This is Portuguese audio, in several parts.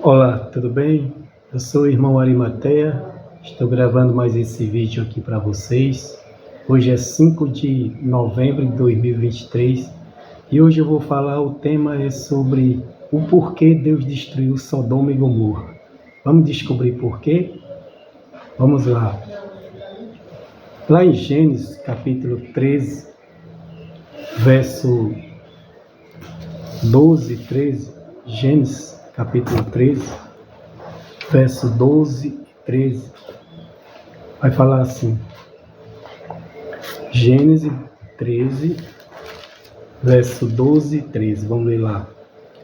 Olá, tudo bem? Eu sou o irmão Arimateia, estou gravando mais esse vídeo aqui para vocês. Hoje é 5 de novembro de 2023 e hoje eu vou falar, o tema é sobre o porquê Deus destruiu Sodoma e Gomorra. Vamos descobrir por quê? Vamos lá. Lá em Gênesis capítulo 13, verso 12 e 13, Gênesis capítulo 13, verso 12 e 13, vai falar assim, Gênesis 13, verso 12 e 13, vamos ler lá.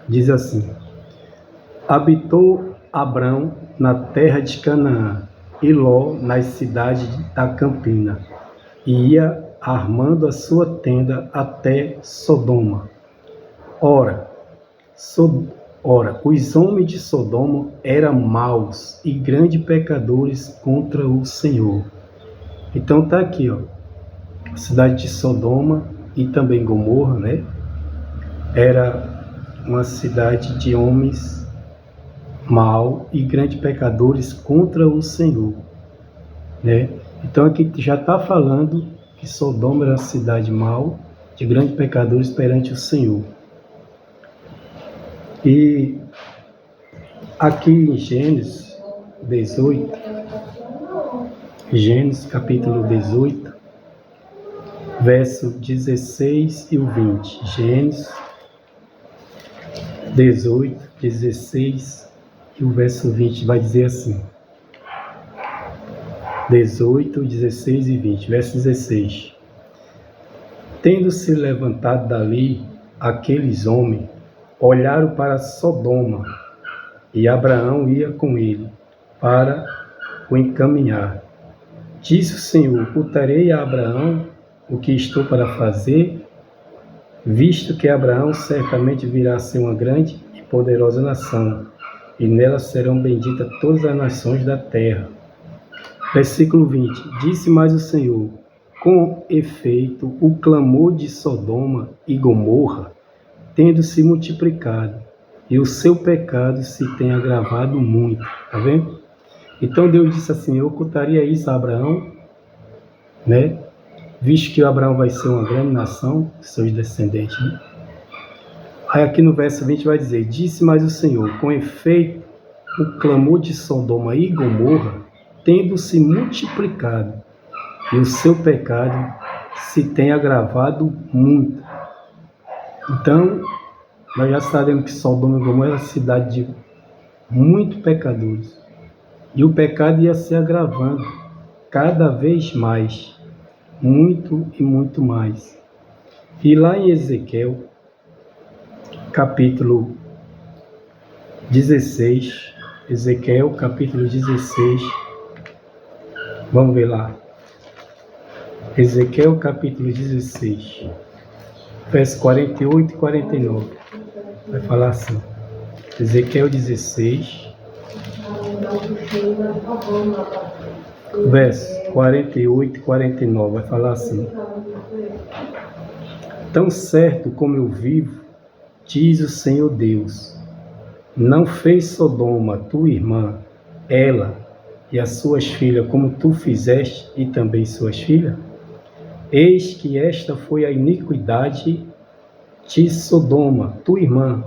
Diz assim: habitou Abrão na terra de Canaã, e Ló nas cidades da campina, e ia armando a sua tenda até Sodoma. Ora, os homens de Sodoma eram maus e grandes pecadores contra o Senhor. Então tá aqui, ó, a cidade de Sodoma e também Gomorra, né? Era uma cidade de homens maus e grandes pecadores contra o Senhor, né? Então aqui já está falando que Sodoma era uma cidade mau, de grandes pecadores perante o Senhor. E aqui em Gênesis 18, Gênesis capítulo 18, verso 16 e o 20. Gênesis 18, 16 e o verso 20 vai dizer assim. 18, 16 e 20. Verso 16. Tendo-se levantado dali aqueles homens, olharam para Sodoma, e Abraão ia com ele para o encaminhar. Disse o Senhor: ocultarei a Abraão o que estou para fazer, visto que Abraão certamente virá a ser uma grande e poderosa nação, e nela serão benditas todas as nações da terra. Versículo 20. Disse mais o Senhor: com efeito, o clamor de Sodoma e Gomorra tendo se multiplicado, e o seu pecado se tem agravado muito. Tá vendo? Então Deus disse assim: eu ocultaria isso a Abraão, né? Visto que Abraão vai ser uma grande nação, seus descendentes, né? Aí aqui no verso 20 vai dizer: disse mais o Senhor: com efeito, o clamor de Sodoma e Gomorra tendo se multiplicado, e o seu pecado se tem agravado muito. Então, nós já sabemos que Sodoma e Gomorra era uma cidade de muitos pecadores. E o pecado ia se agravando cada vez mais, muito e muito mais. E lá em Ezequiel, capítulo 16, Ezequiel, capítulo 16, vamos ver lá. Ezequiel, capítulo 16, verso 48 e 49. Vai falar assim. Ezequiel 16, verso 48 e 49. Vai falar assim. Tão certo como eu vivo, diz o Senhor Deus, não fez Sodoma, tua irmã, ela e as suas filhas, como tu fizeste e também suas filhas? Eis que esta foi a iniquidade de Sodoma, tua irmã,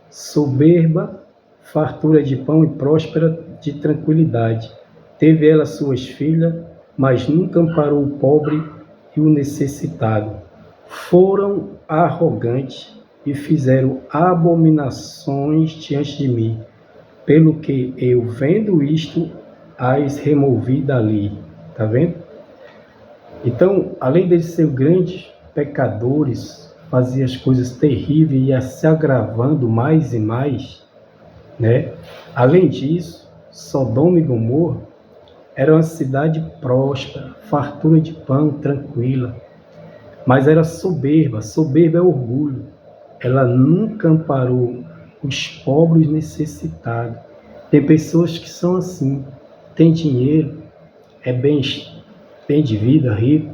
soberba, fartura de pão e próspera de tranquilidade. Teve ela suas filhas, mas nunca amparou o pobre e o necessitado. Foram arrogantes e fizeram abominações diante de mim, pelo que eu, vendo isto, as removi dali. Tá vendo? Então, além de ser grandes pecadores, fazia as coisas terríveis e ia se agravando mais e mais, né? Além disso, Sodoma e Gomorra era uma cidade próspera, fartura de pão, tranquila, mas era soberba. Soberba é orgulho. Ela nunca amparou os pobres necessitados. Tem pessoas que são assim, tem dinheiro, é bem de vida, rico,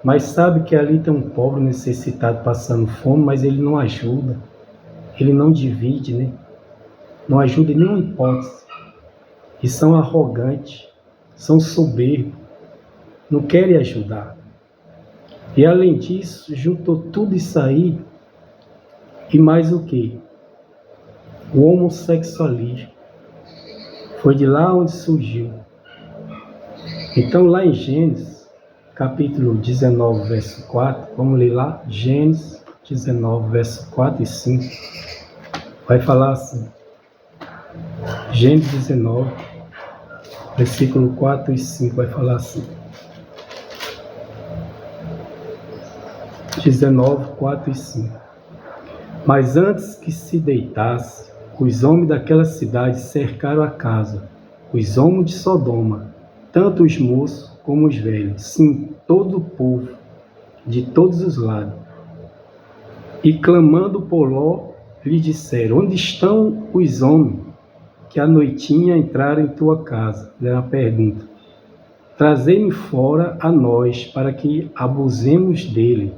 mas sabe que ali tem um pobre necessitado passando fome, mas ele não ajuda, ele não divide, né? não ajudam em nenhuma hipótese, e são arrogantes, são soberbos, não querem ajudar. E além disso, juntou tudo isso aí, e mais o quê? O homossexualismo. Foi de lá onde surgiu. Então lá em Gênesis, capítulo 19, verso 4, vamos ler lá, Gênesis 19, verso 4 e 5, vai falar assim, Gênesis 19, versículo 4 e 5, vai falar assim, 19, 4 e 5. Mas antes que se deitasse, os homens daquela cidade cercaram a casa, os homens de Sodoma, tanto os moços como os velhos, sim, todo o povo, de todos os lados. E clamando por Ló, lhe disseram, onde estão os homens que à noitinha entraram em tua casa? Era a pergunta. Trazei-me fora a nós, para que abusemos dele.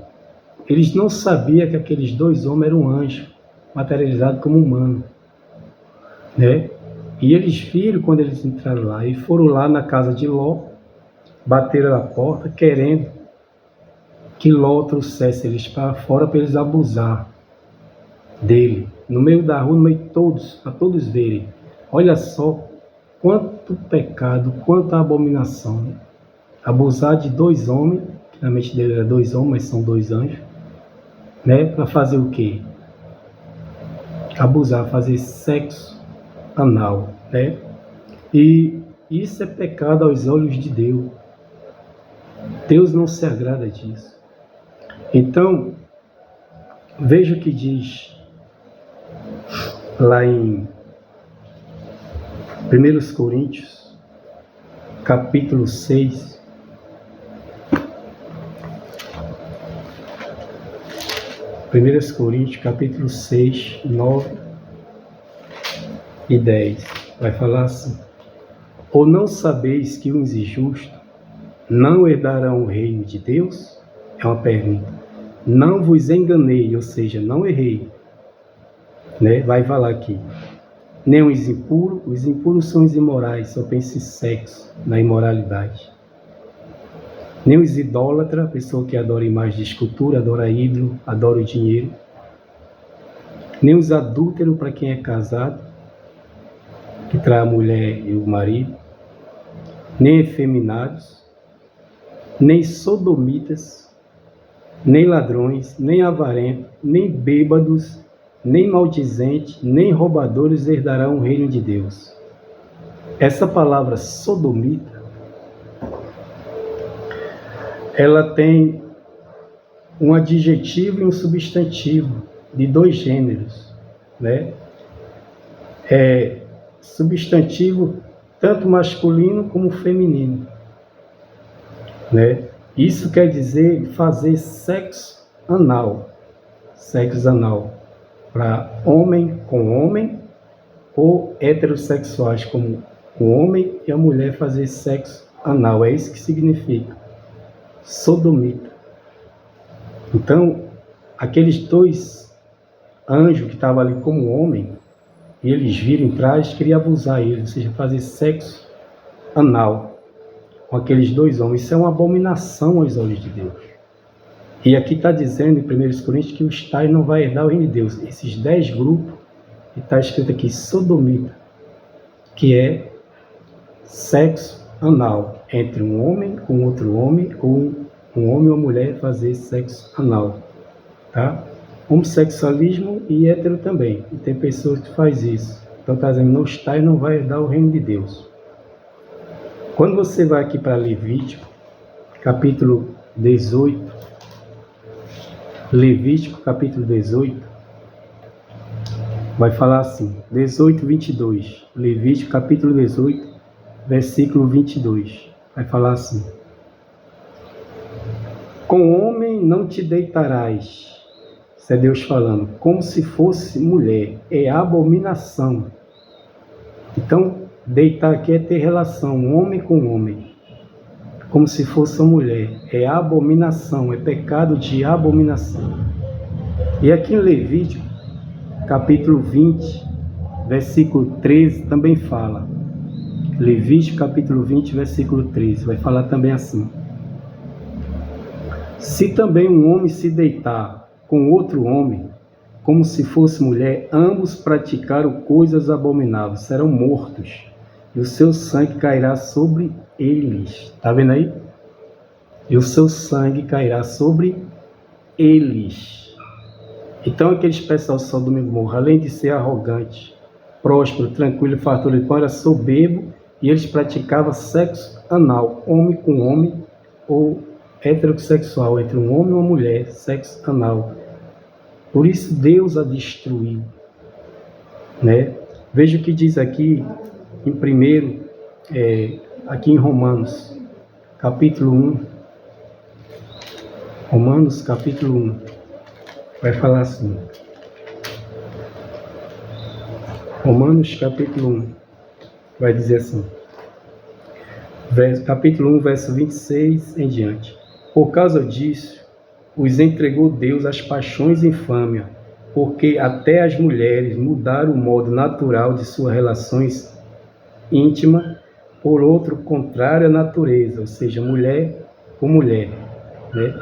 Eles não sabiam que aqueles dois homens eram anjos, materializados como humanos, né? E eles viram quando eles entraram lá, e foram lá na casa de Ló, bateram na porta, querendo que Ló trouxesse eles para fora para eles abusar dele, no meio da rua, no meio de todos, para todos verem. Olha só quanto pecado, quanta abominação, né? Abusar de dois homens, que na mente dele era dois homens, mas são dois anjos, né? Para fazer o quê? Abusar, fazer sexo anal, né? E isso é pecado aos olhos de Deus. Deus não se agrada disso. Então, veja o que diz lá em 1 Coríntios, capítulo 6, Primeiras Coríntios, capítulo 6, 9 e 10, vai falar assim, ou não sabeis que os injustos não herdarão o reino de Deus? É uma pergunta. Não vos enganei, ou seja, não errei, né? Vai falar aqui, nem os impuros são os imorais, só pensam em sexo, na imoralidade. Nem os idólatras, pessoa que adora imagem de escultura, adora ídolo, adora o dinheiro. Nem os adúlteros, para quem é casado, que trai a mulher e o marido. Nem efeminados, nem sodomitas, nem ladrões, nem avarentos, nem bêbados, nem maldizentes, nem roubadores herdarão o reino de Deus. Essa palavra sodomita, ela tem um adjetivo e um substantivo de dois gêneros, né? Substantivo tanto masculino como feminino, né? Isso quer dizer fazer sexo anal para homem com homem, ou heterossexuais como o homem e a mulher fazer sexo anal. É isso que significa sodomita. Então, aqueles dois anjos que estavam ali como homem, e eles viram entrar, eles queriam abusar eles, ou seja, fazer sexo anal com aqueles dois homens. Isso é uma abominação aos olhos de Deus. E aqui está dizendo em 1 Coríntios que os tais não vai herdar o reino de Deus. Esses 10 grupos, que está escrito aqui, sodomita, que é sexo anal entre um homem com outro homem, ou um homem ou uma mulher fazer sexo anal, tá? Homossexualismo e hétero também. E tem pessoas que fazem isso. Então está dizendo, não está e não vai herdar o reino de Deus. Quando você vai aqui para Levítico, capítulo 18, Levítico, capítulo 18, vai falar assim, 18, 22. Levítico, capítulo 18, versículo 22. Vai falar assim, com homem não te deitarás. Isso é Deus falando, como se fosse mulher, é abominação. Então, deitar aqui é ter relação, homem com homem, como se fosse uma mulher, é abominação, é pecado de abominação. E aqui em Levítico, capítulo 20, versículo 13, também fala. Levítico capítulo 20, versículo 13, vai falar também assim: se também um homem se deitar com outro homem, como se fosse mulher, ambos praticaram coisas abomináveis, serão mortos, e o seu sangue cairá sobre eles. Está vendo aí? E o seu sangue cairá sobre eles. Então aqueles pessoal de Sodoma e Gomorra, além de ser arrogante, próspero, tranquilo, fartura de pão, era soberbo, e eles praticavam sexo anal, homem com homem, ou heterossexual, entre um homem e uma mulher, sexo anal. Por isso Deus a destruiu, né? Veja o que diz aqui em primeiro, aqui em Romanos, capítulo 1. Romanos, capítulo 1. Vai falar assim. Romanos, capítulo 1. Vai dizer assim. Capítulo 1, verso 26 em diante. Por causa disso, os entregou Deus às paixões e infâmia, porque até as mulheres mudaram o modo natural de suas relações íntimas por outro contrário à natureza, ou seja, mulher com mulher, né?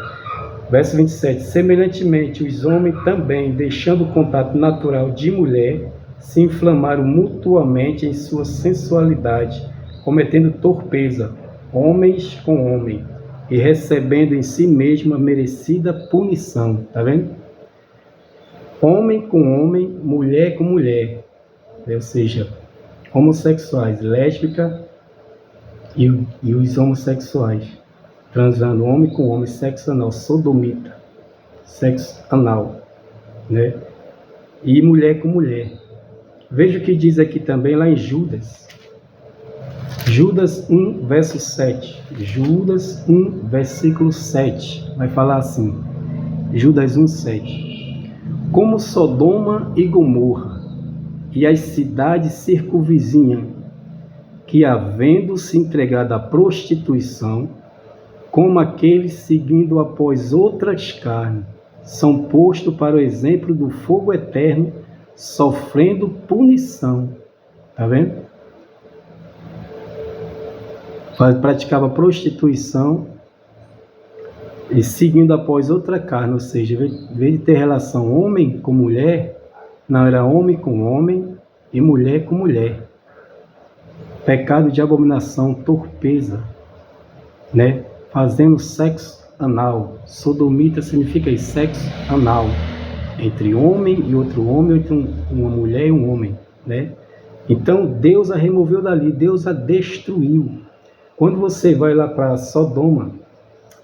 Verso 27. Semelhantemente, os homens também, deixando o contato natural de mulher, se inflamaram mutuamente em sua sensualidade, cometendo torpeza, homens com homem, e recebendo em si mesmo a merecida punição. Está vendo? Homem com homem, mulher com mulher, ou seja, homossexuais, lésbica e os homossexuais, transando homem com homem, sexo anal, sodomita, sexo anal, né? E mulher com mulher. Veja o que diz aqui também lá em Judas. Judas 1, verso 7. Judas 1, versículo 7. Vai falar assim. Judas 1, 7. Como Sodoma e Gomorra e as cidades circunvizinhas, que havendo se entregado à prostituição, como aqueles seguindo após outras carnes, são postos para o exemplo do fogo eterno, sofrendo punição. Está vendo? Praticava prostituição e seguindo após outra carne, ou seja, em vez de ter relação homem com mulher, não, era homem com homem e mulher com mulher. Pecado de abominação, torpeza, né? Fazendo sexo anal. Sodomita significa sexo anal, entre homem e outro homem, ou entre uma mulher e um homem, né? Então Deus a removeu dali, Deus a destruiu. Quando você vai lá para Sodoma,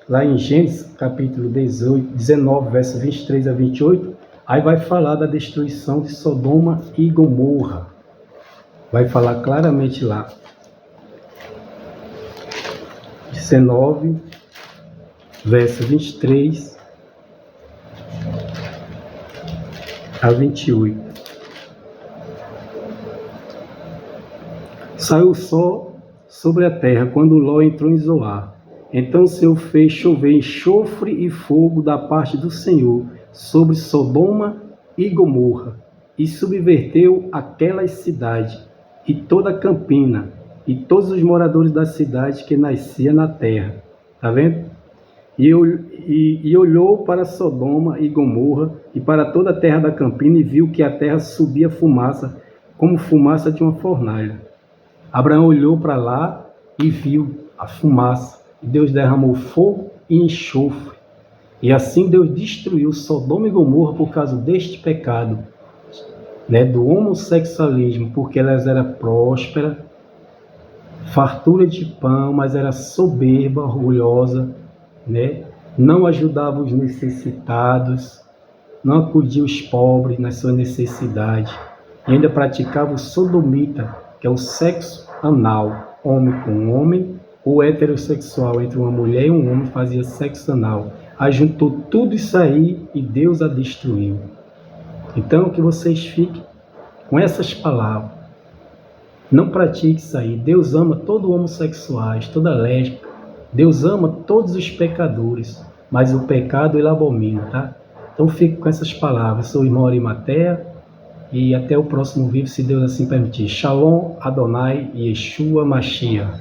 lá em Gênesis capítulo 19, verso 23 a 28, aí vai falar da destruição de Sodoma e Gomorra. Vai falar claramente lá. 19, verso 23 a 28. Saiu o sol sobre a terra quando Ló entrou em Zoar. Então o Senhor fez chover enxofre e fogo da parte do Senhor sobre Sodoma e Gomorra, e subverteu aquelas cidades, e toda a campina, e todos os moradores da cidade que nascia na terra. Está vendo? E olhou para Sodoma e Gomorra, e para toda a terra da campina, e viu que a terra subia fumaça, como fumaça de uma fornalha. Abraão olhou para lá e viu a fumaça. E Deus derramou fogo e enxofre. E assim Deus destruiu Sodoma e Gomorra por causa deste pecado, né, do homossexualismo, porque elas eram prósperas, fartura de pão, mas era soberba, orgulhosa, né? Não ajudava os necessitados, não acudia os pobres nas suas necessidades, e ainda praticava o sodomita, que é o sexo anal, homem com homem, ou heterossexual, entre uma mulher e um homem fazia sexo anal. Ajuntou tudo isso aí e Deus a destruiu. Então que vocês fiquem com essas palavras. Não pratique isso aí. Deus ama todos os homossexuais, toda lésbica. Deus ama todos os pecadores, mas o pecado ele abomina, tá? Então fique com essas palavras. Sou o irmão Arimateia e até o próximo vídeo, se Deus assim permitir. Shalom, Adonai e Yeshua Mashiach.